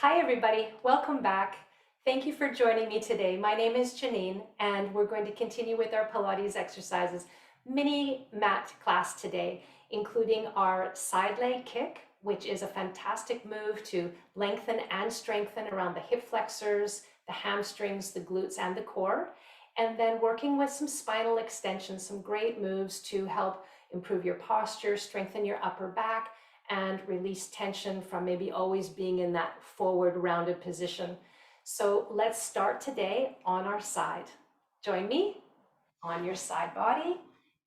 Hi everybody, welcome back. Thank you for joining me today. My name is Janine and we're going to continue with our Pilates exercises mini mat class today, including our side leg kick, which is a fantastic move to lengthen and strengthen around the hip flexors, the hamstrings, the glutes, and the core. And then working with some spinal extensions, some great moves to help improve your posture, strengthen your upper back, and release tension from maybe always being in that forward rounded position. So let's start today on our side. Join me on your side body,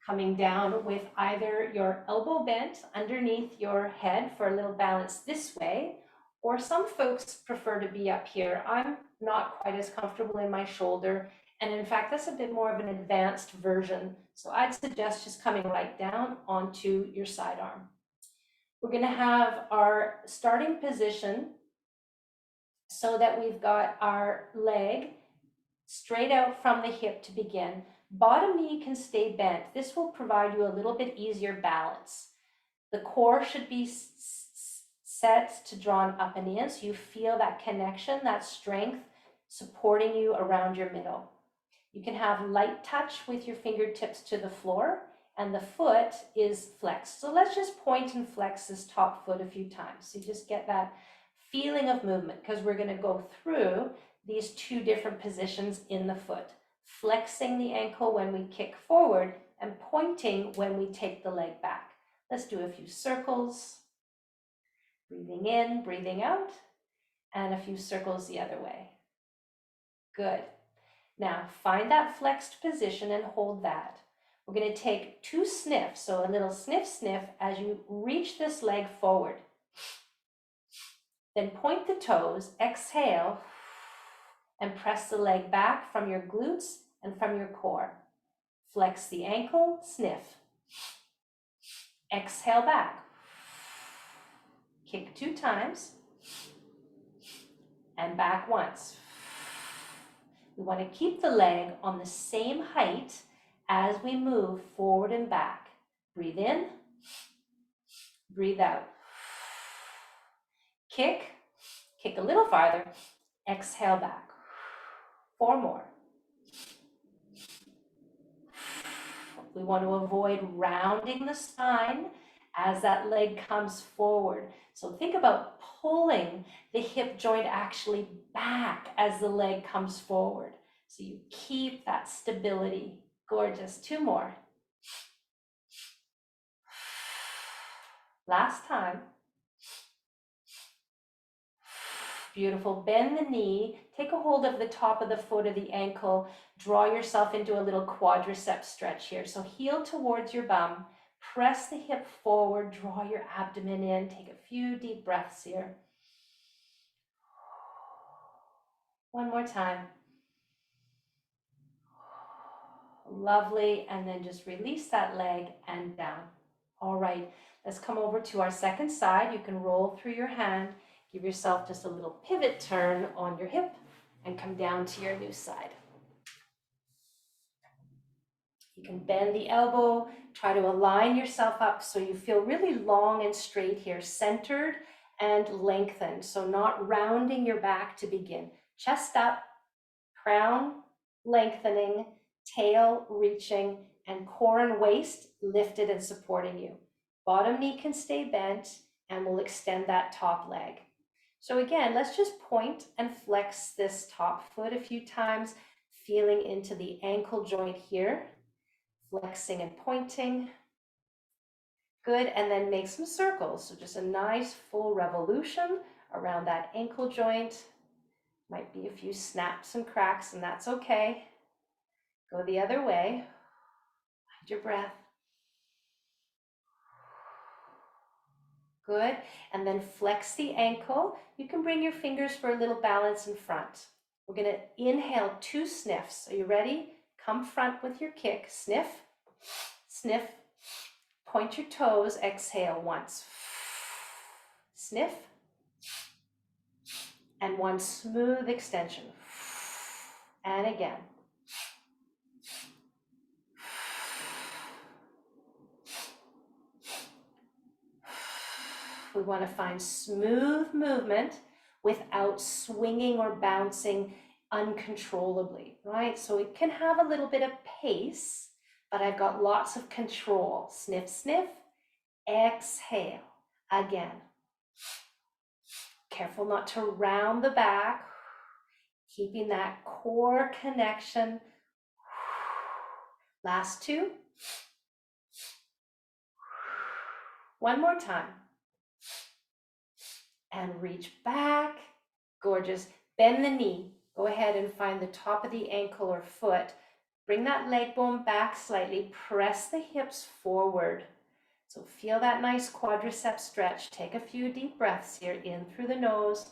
coming down with either your elbow bent underneath your head for a little balance this way, or some folks prefer to be up here. I'm not quite as comfortable in my shoulder, and in fact, that's a bit more of an advanced version. So I'd suggest just coming right down onto your side arm. We're going to have our starting position so that we've got our leg straight out from the hip to begin. Bottom knee can stay bent. This will provide you a little bit easier balance. The core should be set to drawn up and in, so you feel that connection, that strength supporting you around your middle. You can have light touch with your fingertips to the floor, and the foot is flexed. So let's just point and flex this top foot a few times. So you just get that feeling of movement, because we're going to go through these two different positions in the foot. Flexing the ankle when we kick forward and pointing when we take the leg back. Let's do a few circles. Breathing in, breathing out, and a few circles the other way. Good. Now find that flexed position and hold that. We're going to take 2 sniffs, so a little sniff, sniff as you reach this leg forward. Then point the toes, exhale, and press the leg back from your glutes and from your core. Flex the ankle, sniff. Exhale back. Kick 2 times, and back once. We want to keep the leg on the same height as we move forward and back. Breathe in, breathe out. Kick a little farther, exhale back. 4 more. We want to avoid rounding the spine as that leg comes forward. So think about pulling the hip joint actually back as the leg comes forward. So you keep that stability. Gorgeous. 2 more. Last time. Beautiful. Bend the knee. Take a hold of the top of the foot or the ankle. Draw yourself into a little quadricep stretch here. So heel towards your bum. Press the hip forward. Draw your abdomen in. Take a few deep breaths here. One more time. Lovely. And then just release that leg and down. All right. Let's come over to our second side. You can roll through your hand. Give yourself just a little pivot turn on your hip and come down to your new side. You can bend the elbow, try to align yourself up so you feel really long and straight here, centered and lengthened. So not rounding your back to begin. Chest up, crown lengthening, tail reaching, and core and waist lifted and supporting you. Bottom knee can stay bent, and we'll extend that top leg. So again, let's just point and flex this top foot a few times, feeling into the ankle joint here, flexing and pointing. Good, and then make some circles. So just a nice full revolution around that ankle joint. Might be a few snaps and cracks, and that's okay. Go the other way. Find your breath. Good, and then flex the ankle. You can bring your fingers for a little balance in front. We're going to inhale 2 sniffs. Are you ready? Come front with your kick. Sniff, sniff. Point your toes. Exhale once. Sniff. And one smooth extension. And again. We want to find smooth movement without swinging or bouncing uncontrollably, right? So it can have a little bit of pace, but I've got lots of control. Sniff, sniff, exhale. Again, careful not to round the back, keeping that core connection. Last two. One more time. And reach back. Gorgeous. Bend the knee. Go ahead and find the top of the ankle or foot. Bring that leg bone back slightly. Press the hips forward. So feel that nice quadricep stretch. Take a few deep breaths here, in through the nose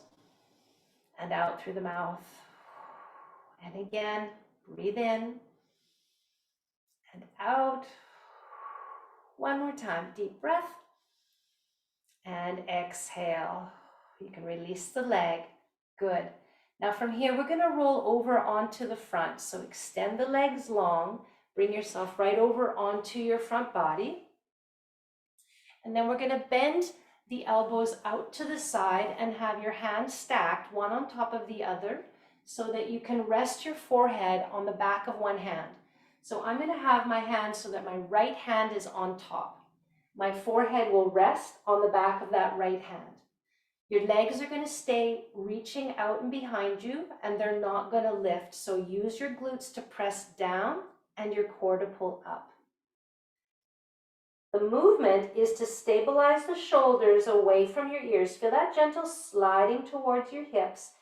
and out through the mouth. And again, breathe in and out. One more time, deep breath and exhale. You can release the leg. Good. Now from here, we're going to roll over onto the front. So extend the legs long, bring yourself right over onto your front body. And then we're going to bend the elbows out to the side and have your hands stacked, one on top of the other, so that you can rest your forehead on the back of one hand. So I'm going to have my hand so that my right hand is on top. My forehead will rest on the back of that right hand. Your legs are going to stay reaching out and behind you, and they're not going to lift. So use your glutes to press down and your core to pull up. The movement is to stabilize the shoulders away from your ears. Feel that gentle sliding towards your hips.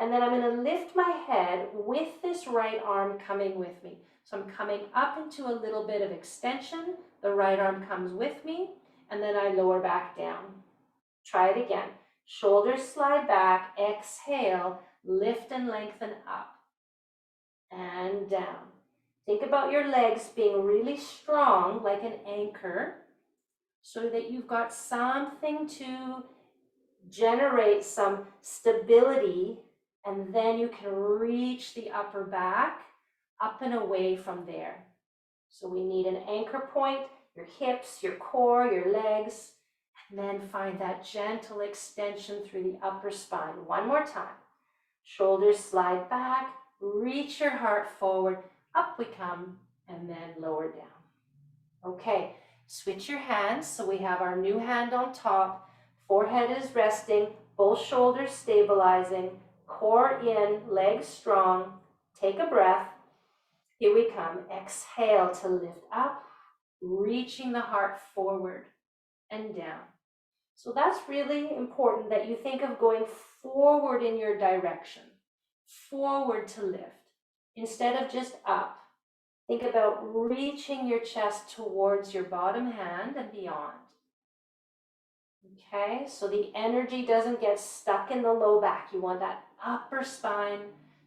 And then I'm going to lift my head with this right arm coming with me. So I'm coming up into a little bit of extension. The right arm comes with me, and then I lower back down. Try it again. Shoulders slide back, exhale, lift and lengthen up and down. Think about your legs being really strong, like an anchor, so that you've got something to generate some stability, and then you can reach the upper back up and away from there. So we need an anchor point, your hips, your core, your legs, and then find that gentle extension through the upper spine. One more time. Shoulders slide back, reach your heart forward, up we come, and then lower down. Okay, switch your hands. So we have our new hand on top, forehead is resting, both shoulders stabilizing, core in, legs strong. Take a breath. Here we come. Exhale to lift up, reaching the heart forward and down. So that's really important, that you think of going forward in your direction, forward to lift, instead of just up. Think about reaching your chest towards your bottom hand and beyond. Okay, so the energy doesn't get stuck in the low back. You want that upper spine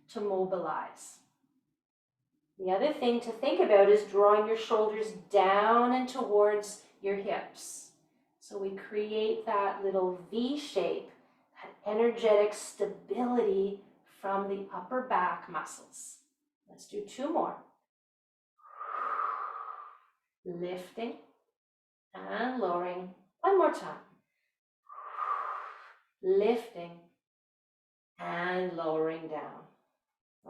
to mobilize. The other thing to think about is drawing your shoulders down and towards your hips. So we create that little V shape, that energetic stability from the upper back muscles. Let's do two more. Lifting and lowering. One more time. Lifting and lowering down.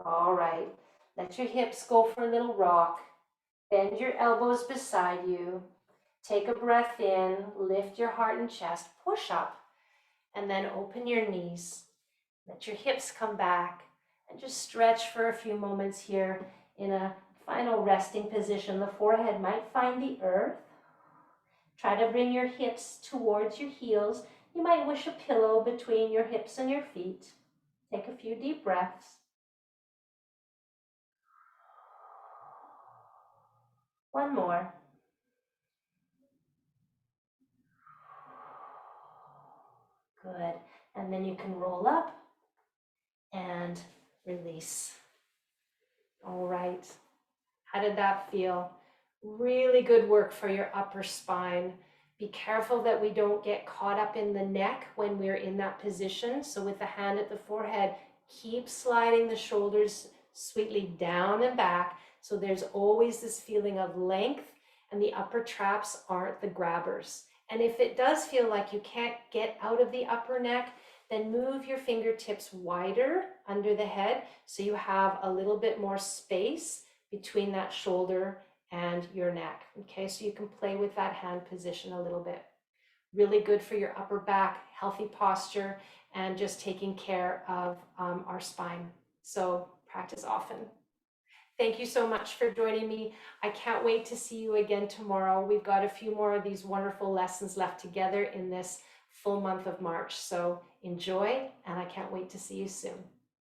All right. Let your hips go for a little rock. Bend your elbows beside you. Take a breath in, lift your heart and chest, push up, and then open your knees. Let your hips come back and just stretch for a few moments here in a final resting position. The forehead might find the earth. Try to bring your hips towards your heels. You might wish a pillow between your hips and your feet. Take a few deep breaths. One more. Good. And then you can roll up and release. All right. How did that feel? Really good work for your upper spine. Be careful that we don't get caught up in the neck when we're in that position. So with the hand at the forehead, keep sliding the shoulders sweetly down and back. So there's always this feeling of length, and the upper traps aren't the grabbers. And if it does feel like you can't get out of the upper neck, Then move your fingertips wider under the head so you have a little bit more space between that shoulder and your neck. Okay, so you can play with that hand position a little bit. Really good for your upper back, healthy posture, and just taking care of our spine. So practice often. Thank you so much for joining me. I can't wait to see you again tomorrow. We've got a few more of these wonderful lessons left together in this full month of March. So enjoy, and I can't wait to see you soon.